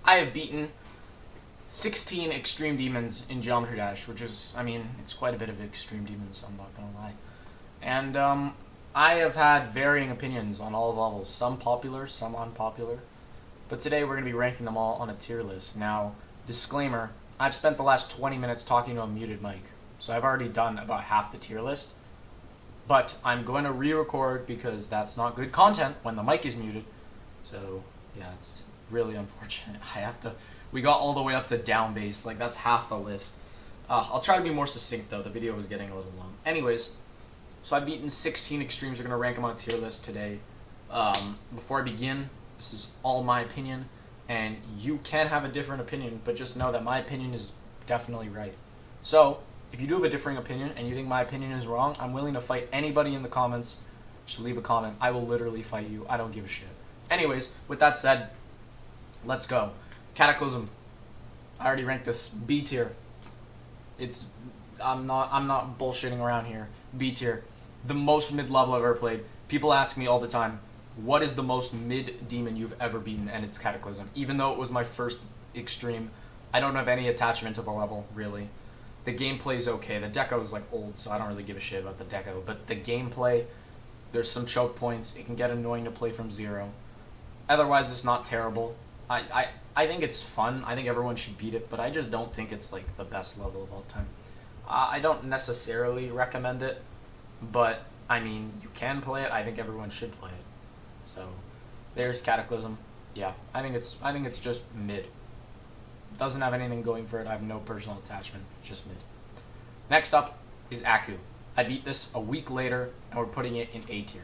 I have beaten 16 extreme demons in Geometry Dash, which is, I mean, it's quite a bit of extreme demons, I'm not gonna lie. And I have had varying opinions on all levels, some popular, some unpopular. But today we're going to be ranking them all on a tier list. Now, disclaimer, I've spent the last 20 minutes talking to a muted mic, so I've already done about half the tier list. But I'm going to re-record because that's not good content when the mic is muted. So, yeah, it's really unfortunate. We got all the way up to down bass, like that's half the list. I'll try to be more succinct though, the video was getting a little long. Anyways, so I've beaten 16 extremes, we're going to rank them on a tier list today. Before I begin, this is all my opinion, and you can have a different opinion, but just know that my opinion is definitely right. So, if you do have a differing opinion, and you think my opinion is wrong, I'm willing to fight anybody in the comments. Just leave a comment. I will literally fight you. I don't give a shit. Anyways, with that said, let's go. Cataclysm. I already ranked this B tier. I'm not bullshitting around here. B tier. The most mid-level I've ever played. People ask me all the time, what is the most mid-demon you've ever beaten? And it's Cataclysm. Even though it was my first extreme, I don't have any attachment to the level, really. The gameplay's okay. The deco is like old, so I don't really give a shit about the deco. But the gameplay, there's some choke points. It can get annoying to play from zero. Otherwise, it's not terrible. I think it's fun. I think everyone should beat it, but I just don't think it's like the best level of all time. I don't necessarily recommend it, but I mean, you can play it. I think everyone should play it. So, there's Cataclysm. Yeah, I think it's just mid. Doesn't have anything going for it. I have no personal attachment. Just mid. Next up is Aku. I beat this a week later, and we're putting it in A tier.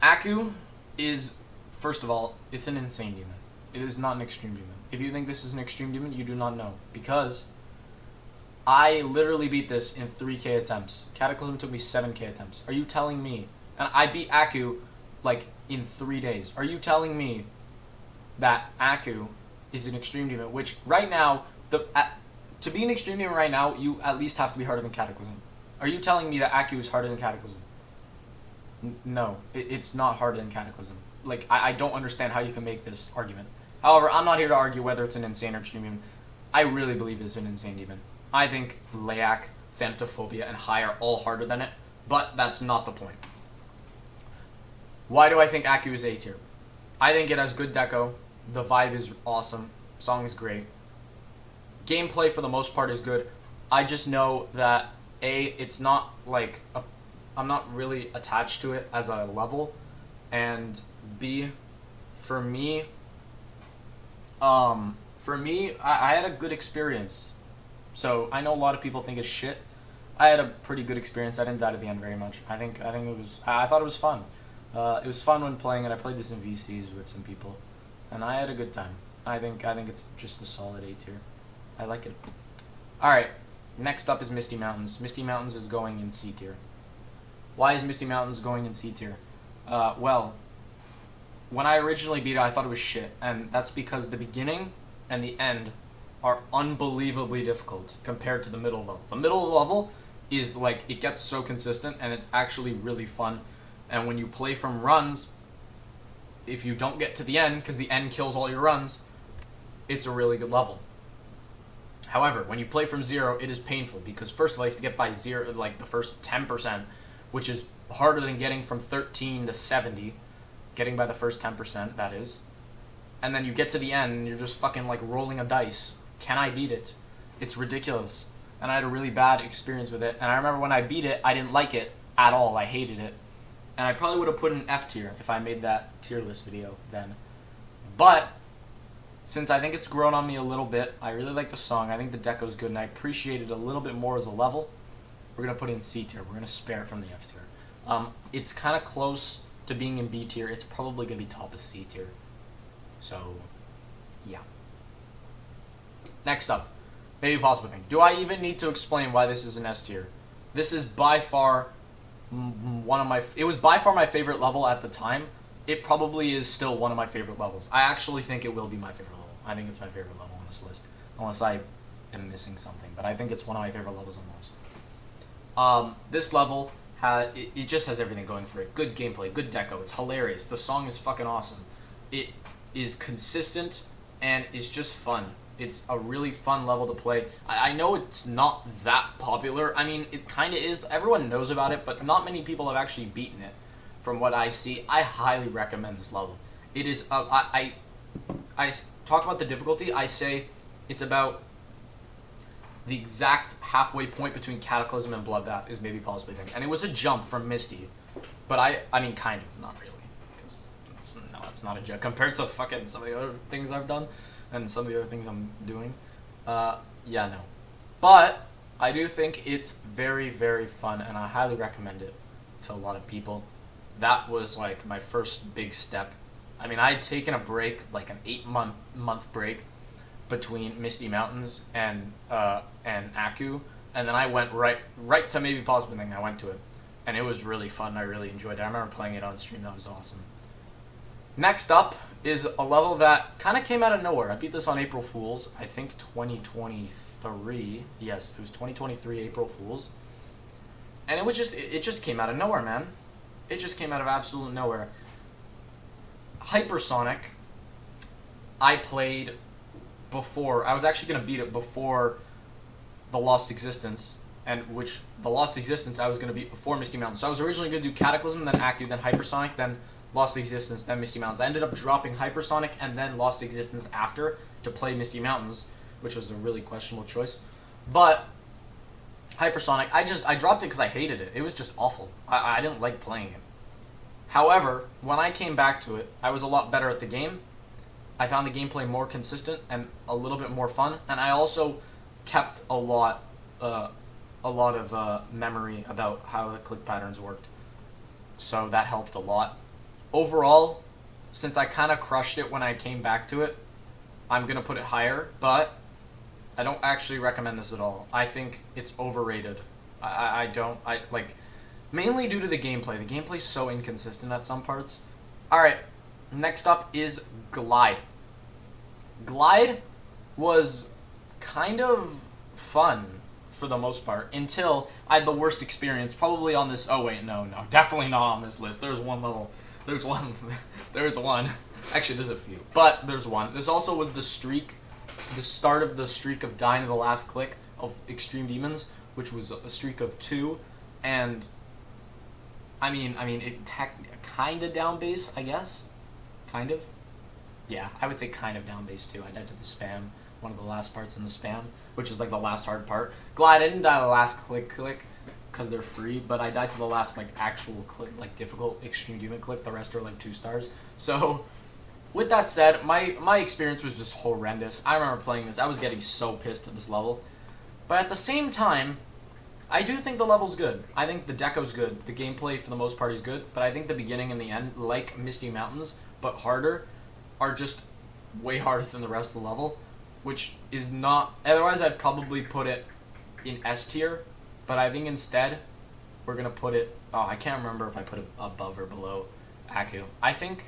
Aku is, first of all, it's an insane demon. It is not an extreme demon. If you think this is an extreme demon, you do not know. Because I literally beat this in 3k attempts. Cataclysm took me 7k attempts. Are you telling me? And I beat Aku, like, in 3 days. Are you telling me that Aku is an extreme demon? Which, right now, to be an extreme demon right now, you at least have to be harder than Cataclysm. Are you telling me that Aku is harder than Cataclysm? No, it's not harder than Cataclysm. Like, I don't understand how you can make this argument. However, I'm not here to argue whether it's an insane or extreme demon. I really believe it's an insane demon. I think Layak, Thanatophobia, and High are all harder than it, but that's not the point. Why do I think Aku is A tier? I think it has good deco, the vibe is awesome, song is great. Gameplay for the most part is good. I just know that A, it's not like I'm not really attached to it as a level, and B, for me, I had a good experience. So I know a lot of people think it's shit. I had a pretty good experience. I didn't die at the end very much. I thought it was fun. It was fun when playing it. I played this in VCs with some people, and I had a good time. I think it's just a solid A tier. I like it. All right. Next up is Misty Mountains. Misty Mountains is going in C tier. Why is Misty Mountains going in C tier? Well, when I originally beat it, I thought it was shit, and that's because the beginning and the end are unbelievably difficult compared to the middle level. The middle level is like, it gets so consistent, and it's actually really fun. And when you play from runs, if you don't get to the end, because the end kills all your runs, it's a really good level. However, when you play from zero, it is painful, because first of all, you have to get by zero, like the first 10%, which is harder than getting from 13 to 70, getting by the first 10%, that is. And then you get to the end, and you're just fucking like rolling a dice. Can I beat it? It's ridiculous. And I had a really bad experience with it. And I remember when I beat it, I didn't like it at all. I hated it. And I probably would have put it in F tier if I made that tier list video then. But since I think it's grown on me a little bit, I really like the song. I think the deco's good, and I appreciate it a little bit more as a level. We're going to put it in C tier. We're going to spare it from the F tier. It's kind of close to being in B tier. It's probably going to be top of C tier. So, yeah. Next up, maybe possible thing. Do I even need to explain why this is an S tier? This is by far it was by far my favorite level at the time. It probably is still one of my favorite levels. I actually think it will be my favorite level. I think it's my favorite level on this list. Unless I am missing something. But I think it's one of my favorite levels on the list. This level, it just has everything going for it. Good gameplay, good deco. It's hilarious. The song is fucking awesome. is consistent and is just fun. It's a really fun level to play. I know it's not that popular. I mean, it kind of is. Everyone knows about it, but not many people have actually beaten it. From what I see, I highly recommend this level. It is. I talk about the difficulty. I say it's about the exact halfway point between Cataclysm and Bloodbath is maybe possibly thing. And it was a jump from Misty, but I mean, kind of, not really, because it's not a jump compared to fucking some of the other things I've done. And some of the other things I'm doing. Yeah, no. But I do think it's very, very fun, and I highly recommend it to a lot of people. That was, like, my first big step. I mean, I had taken a break, like an 8-month break between Misty Mountains and Aku, and then I went right to maybe possibly thing. I went to it, and it was really fun. I really enjoyed it. I remember playing it on stream. That was awesome. Next up is a level that kind of came out of nowhere. I beat this on April Fool's, I think 2023. Yes, it was 2023 April Fool's. And it just came out of nowhere, man. It just came out of absolute nowhere. Hypersonic, I played before. I was actually going to beat it before the Lost Existence, and the Lost Existence I was going to beat before Misty Mountains. So I was originally going to do Cataclysm, then Aku, then Hypersonic, then Lost Existence, then Misty Mountains. I ended up dropping Hypersonic and then Lost Existence after to play Misty Mountains, which was a really questionable choice. But Hypersonic, I dropped it because I hated it. It was just awful. I didn't like playing it. However, when I came back to it, I was a lot better at the game. I found the gameplay more consistent and a little bit more fun, and I also kept a lot of memory about how the click patterns worked. So that helped a lot. Overall, since I kind of crushed it when I came back to it, I'm going to put it higher, but I don't actually recommend this at all. I think it's overrated. Mainly due to the gameplay. The gameplay's so inconsistent at some parts. Alright, next up is Glide. Glide was kind of fun for the most part until I had the worst experience probably on this. Oh wait, no, definitely not on this list. There's one level. There's one. Actually, there's a few, but there's one. This also was the start of the streak of dying to the last click of Extreme Demons, which was a streak of 2, and I mean, it kind of down base, I guess, kind of. Yeah, I would say kind of down base too. I died to the spam, one of the last parts in the spam, which is like the last hard part. Glide, I didn't die to the last click, because they're free, but I died to the last, like, actual click, like, difficult Extreme Demon click. The rest are, like, 2 stars. So, with that said, my experience was just horrendous. I remember playing this. I was getting so pissed at this level. But at the same time, I do think the level's good. I think the deco's good. The gameplay, for the most part, is good. But I think the beginning and the end, like Misty Mountains, but harder, are just way harder than the rest of the level, which is not... Otherwise, I'd probably put it in S tier. But I think instead, we're going to put it... Oh, I can't remember if I put it above or below Aku. I think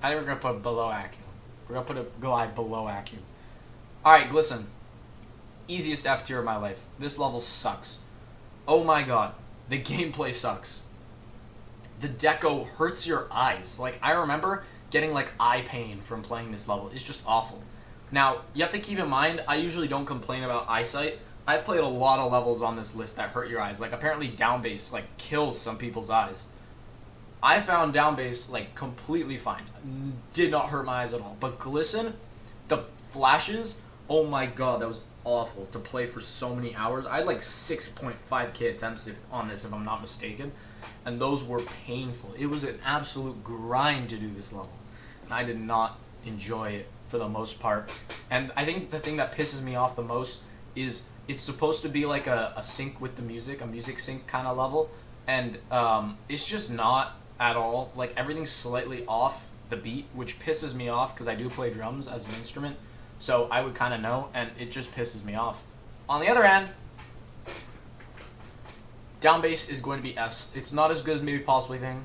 we're going to put it below Aku. We're going to put a Glide below Aku. Alright, Glisten. Easiest F tier of my life. This level sucks. Oh my god. The gameplay sucks. The deco hurts your eyes. Like, I remember getting, like, eye pain from playing this level. It's just awful. Now, you have to keep in mind, I usually don't complain about eyesight. I've played a lot of levels on this list that hurt your eyes. Like, apparently down bass, like, kills some people's eyes. I found down bass, like, completely fine. Did not hurt my eyes at all. But Glisten, the flashes, oh my god, that was awful to play for so many hours. I had, like, 6.5k attempts on this, if I'm not mistaken. And those were painful. It was an absolute grind to do this level. And I did not enjoy it for the most part. And I think the thing that pisses me off the most is... It's supposed to be like a sync with the music, a music sync kind of level, and it's just not at all. Like, everything's slightly off the beat, which pisses me off because I do play drums as an instrument, so I would kind of know, and it just pisses me off. On the other hand, down bass is going to be S. It's not as good as maybe possibly thing,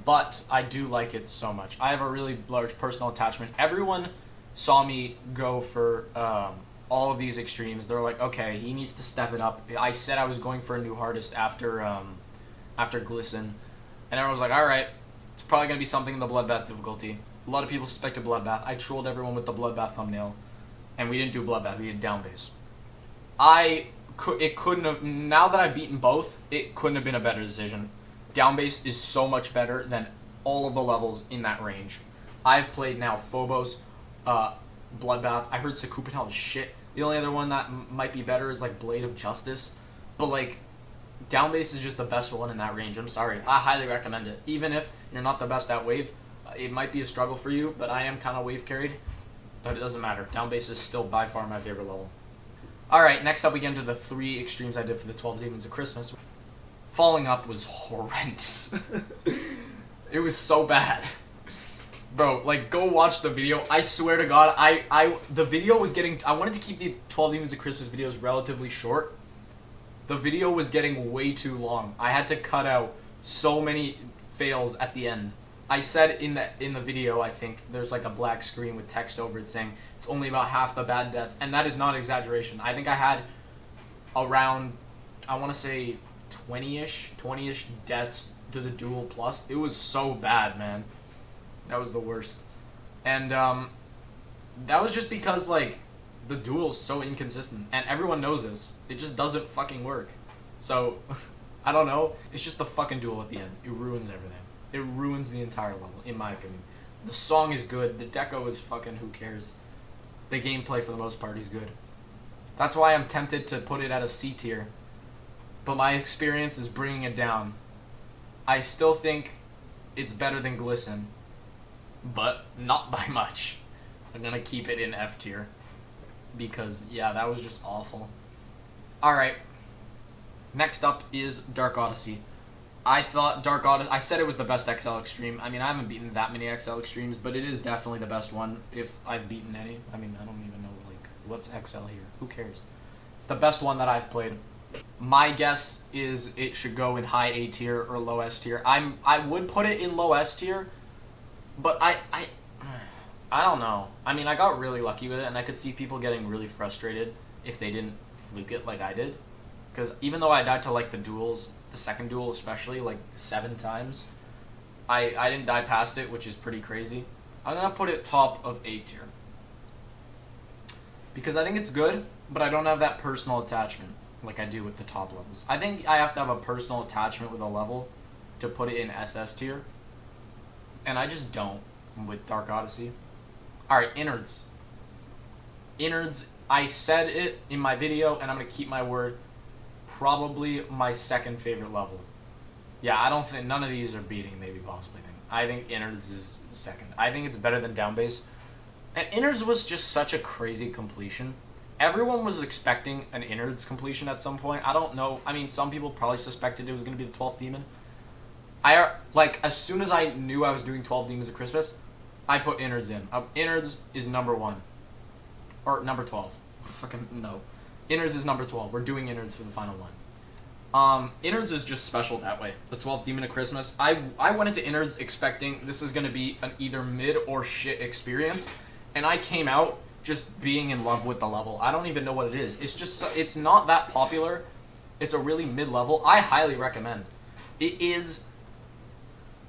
but I do like it so much. I have a really large personal attachment. Everyone saw me go for... all of these extremes. They're like, okay, he needs to step it up. I said I was going for a new hardest after Glisten, and everyone was like, alright, it's probably going to be something in the Bloodbath difficulty. A lot of people suspected Bloodbath. I trolled everyone with the Bloodbath thumbnail, and we didn't do Bloodbath, we did Down Base. It couldn't have, now that I've beaten both, it couldn't have been a better decision. Down Base is so much better than all of the levels in that range. I've played now Phobos, Bloodbath. I heard Sakupatel is shit. The only other one that might be better is like Blade of Justice. But like, Down Base is just the best one in that range. I'm sorry. I highly recommend it. Even if you're not the best at wave, it might be a struggle for you, but I am kind of wave carried. But it doesn't matter. Down Base is still by far my favorite level. Alright, next up we get into the 3 extremes I did for the 12 Demons of Christmas. Falling Up was horrendous. It was so bad. Bro, like, go watch the video. I swear to God, the video was getting... I wanted to keep the 12 Demons of Christmas videos relatively short. The video was getting way too long. I had to cut out so many fails at the end. I said in the video, I think, there's like a black screen with text over it saying it's only about half the bad deaths, and that is not exaggeration. I think I had around, I want to say 20-ish deaths to the duel plus. It was so bad, man. That was the worst. And that was just because, like, the duel is so inconsistent, and everyone knows this. It just doesn't fucking work. So, I don't know. It's just the fucking duel at the end. It ruins everything. It ruins the entire level, in my opinion. The song is good. The deco is fucking who cares. The gameplay, for the most part, is good. That's why I'm tempted to put it at a C tier. But my experience is bringing it down. I still think it's better than Glisten, but not by much. I'm gonna keep it in F tier. Because, yeah, that was just awful. Alright. Next up is Dark Odyssey. I thought Dark Odyssey... I said it was the best XL Extreme. I mean, I haven't beaten that many XL Extremes, but it is definitely the best one, if I've beaten any. I mean, I don't even know, like, what's XL here? Who cares? It's the best one that I've played. My guess is it should go in high A tier or low S tier. I would put it in low S tier, but I don't know. I mean, I got really lucky with it, and I could see people getting really frustrated if they didn't fluke it like I did. Because even though I died to, like, the duels, the second duel especially, like, 7 times, I didn't die past it, which is pretty crazy. I'm going to put it top of A tier. Because I think it's good, but I don't have that personal attachment like I do with the top levels. I think I have to have a personal attachment with a level to put it in SS tier. And I just don't with Dark Odyssey. Alright, Innards. Innards, I said it in my video, and I'm going to keep my word. Probably my second favorite level. Yeah, I don't think... None of these are beating, maybe, possibly. I think Innards is second. I think it's better than Down Base. And Innards was just such a crazy completion. Everyone was expecting an Innards completion at some point. I don't know. I mean, some people probably suspected it was going to be the 12th Demon. Like, as soon as I knew I was doing 12 Demons of Christmas, I put Innards in. Innards is number 1. Or number 12. Fucking no. Innards is number 12. We're doing Innards for the final one. Innards is just special that way. The 12th Demon of Christmas. I went into Innards expecting this is going to be an either mid or shit experience, and I came out just being in love with the level. I don't even know what it is. It's just, it's not that popular. It's a really mid-level. I highly recommend. It is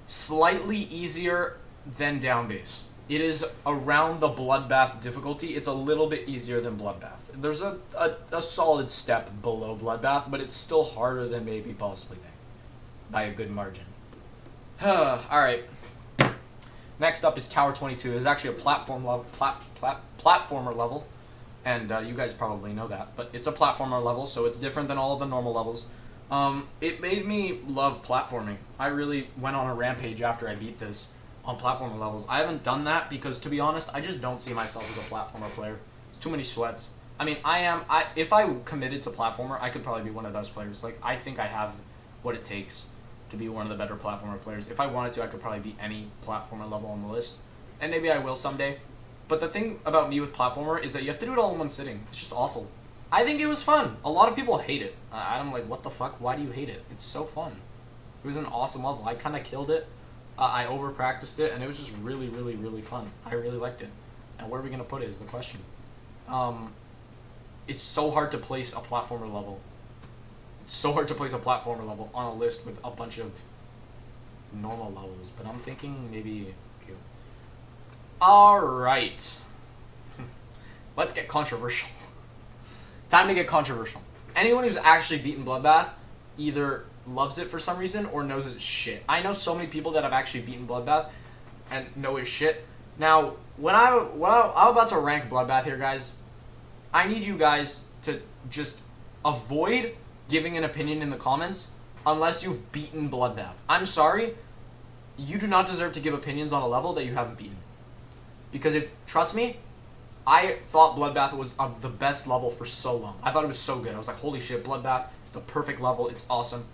slightly easier than Down Base. It is around the Bloodbath difficulty. It's a little bit easier than Bloodbath. There's a solid step below Bloodbath, but it's still harder than maybe possibly by a good margin. Alright. Next up is Tower 22. It's actually a platformer level, and you guys probably know that, but it's a platformer level, so it's different than all of the normal levels. It made me love platforming. I really went on a rampage after I beat this on platformer levels. I haven't done that because, to be honest, I just don't see myself as a platformer player. It's too many sweats. I mean, if I committed to platformer, I could probably be one of those players. Like, I think I have what it takes to be one of the better platformer players. If I wanted to, I could probably beat any platformer level on the list. And maybe I will someday. But the thing about me with platformer is that you have to do it all in one sitting. It's just awful. I think it was fun. A lot of people hate it. I'm like, what the fuck? Why do you hate it? It's so fun. It was an awesome level. I kind of killed it. I over-practiced it, and it was just really, really, really fun. I really liked it. And where are we going to put it is the question. It's so hard to place a platformer level. It's so hard to place a platformer level on a list with a bunch of normal levels. But I'm thinking maybe... Alright. Let's get controversial. Time to get controversial. Anyone who's actually beaten Bloodbath either loves it for some reason or knows it's shit. I know so many people that have actually beaten Bloodbath and know it's shit. Now, when I'm about to rank Bloodbath here, guys, I need you guys to just avoid giving an opinion in the comments unless you've beaten Bloodbath. I'm sorry, you do not deserve to give opinions on a level that you haven't beaten. Because trust me, I thought Bloodbath was the best level for so long. I thought it was so good. I was like, holy shit, Bloodbath, it's the perfect level, it's awesome.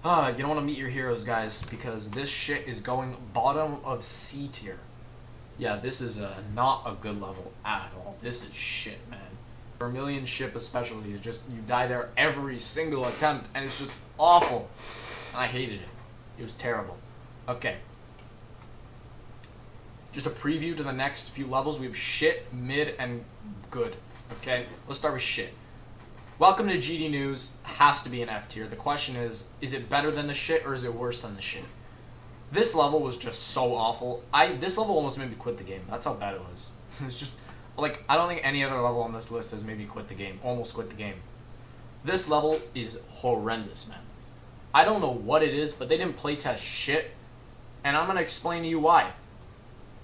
You don't want to meet your heroes, guys, because this shit is going bottom of C tier. Yeah, this is not a good level at all. This is shit, man. Vermilion ship especially is just, you die there every single attempt, and it's just awful. And I hated it. It was terrible. Okay. Just a preview to the next few levels. We have shit, mid, and good. Okay? Let's start with shit. Welcome to GD News. Has to be an F tier. The question is it better than the shit or is it worse than the shit? This level was just so awful. This level almost made me quit the game. That's how bad it was. It's just, like, I don't think any other level on this list has made me quit the game. Almost quit the game. This level is horrendous, man. I don't know what it is, but they didn't playtest shit. And I'm going to explain to you why.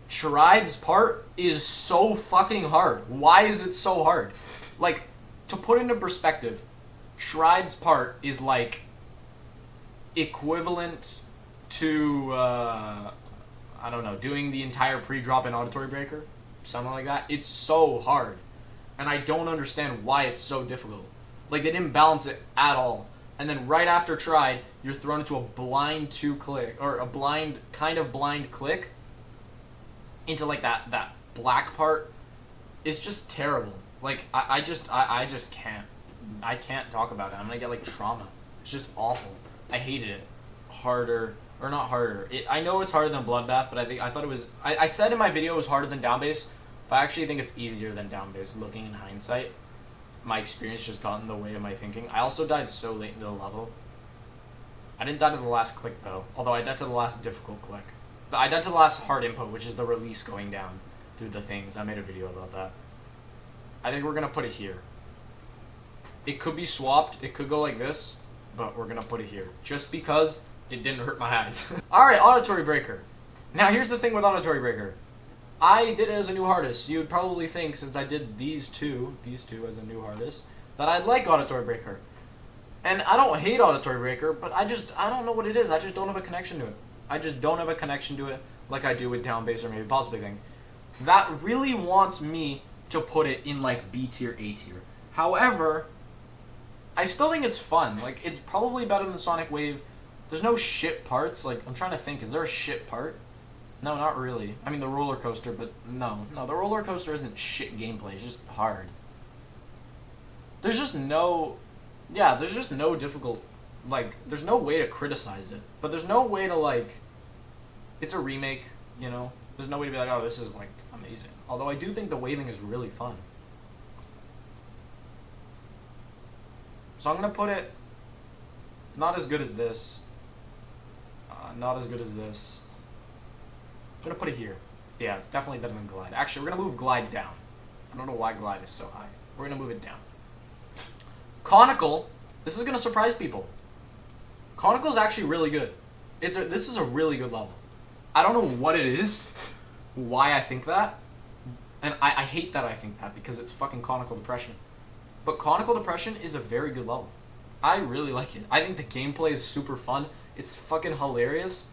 Charide's part is so fucking hard. Why is it so hard? Like, to put into perspective, Charide's part is like equivalent to, I don't know, doing the entire pre-drop in Auditory Breaker. Something like that. It's so hard. And I don't understand why it's so difficult. Like, they didn't balance it at all. And then right after Charide, you're thrown into a blind 2-click, or a kind of blind click into like that black part. It's just terrible. Like, I just can't. I can't talk about it. I'm gonna get like trauma. It's just awful. I hated it. Harder, or not harder. I know it's harder than Bloodbath, but I thought it was. I said in my video it was harder than Downbase, but I actually think it's easier than Downbase. Looking in hindsight, my experience just got in the way of my thinking. I also died so late into the level. I didn't die to the last click though, although I died to the last difficult click. But I died to the last hard input, which is the release going down through the things. I made a video about that. I think we're gonna put it here. It could be swapped. It could go like this, but we're gonna put it here just because it didn't hurt my eyes. All right, Auditory Breaker. Now here's the thing with Auditory Breaker. I did it as a new hardest. You'd probably think, since I did these two as a new hardest, that I'd like Auditory Breaker. And I don't hate Auditory Breaker, but I don't know what it is. I just don't have a connection to it. I just don't have a connection to it like I do with Downbase or maybe Possibly Thing. That really wants me to put it in like B tier, A tier. However, I still think it's fun. Like, it's probably better than Sonic Wave. There's no shit parts. Like, I'm trying to think, is there a shit part? No, not really. I mean, the roller coaster, but no, the roller coaster isn't shit gameplay. It's just hard. There's just no difficult, like, there's no way to criticize it. But there's no way to, like, it's a remake, you know? There's no way to be like, oh, this is, like, amazing. Although I do think the waving is really fun. So I'm going to put it not as good as this. Not as good as this. I'm going to put it here. Yeah, it's definitely better than Glide. Actually, we're going to move Glide down. I don't know why Glide is so high. We're going to move it down. Conical. This is going to surprise people. Conical is actually really good. This is a really good level. I don't know what it is, why I think that. And I hate that I think that because it's fucking Conical Depression. But Conical Depression is a very good level. I really like it. I think the gameplay is super fun. It's fucking hilarious.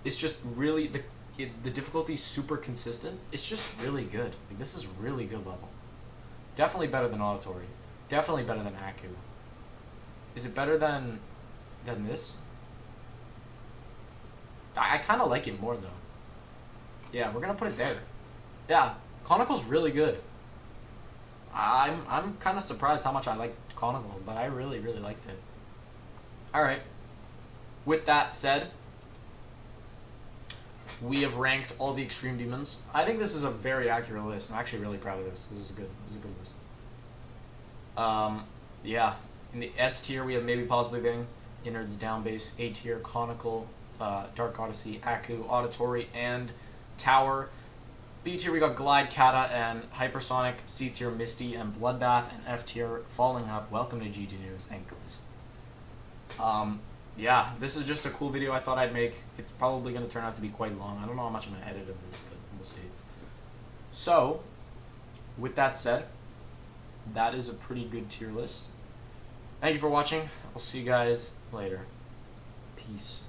It's just really, the difficulty is super consistent. It's just really good. Like, this is a really good level. Definitely better than Auditory. Definitely better than Aku. Is it better than this? I kind of like it more, though. Yeah, we're going to put it there. Yeah, Conical's really good. I'm kind of surprised how much I like Conical, but I really, really liked it. Alright. With that said, we have ranked all the extreme demons. I think this is a very accurate list. I'm actually really proud of this. This is a good list. Yeah. In the S tier, we have Maybe Possibly Thing, Innards, Downbase. A tier, Conical, Dark Odyssey, Aku, Auditory, and Tower. B tier we got Glide Kata and Hypersonic. C tier Misty and Bloodbath, and F tier Falling Up. Welcome to GG News and Glisten. Yeah, this is just a cool video I thought I'd make. It's probably going to turn out to be quite long. I don't know how much I'm going to edit of this, but we'll see. So, with that said, that is a pretty good tier list. Thank you for watching. I'll see you guys later. Peace.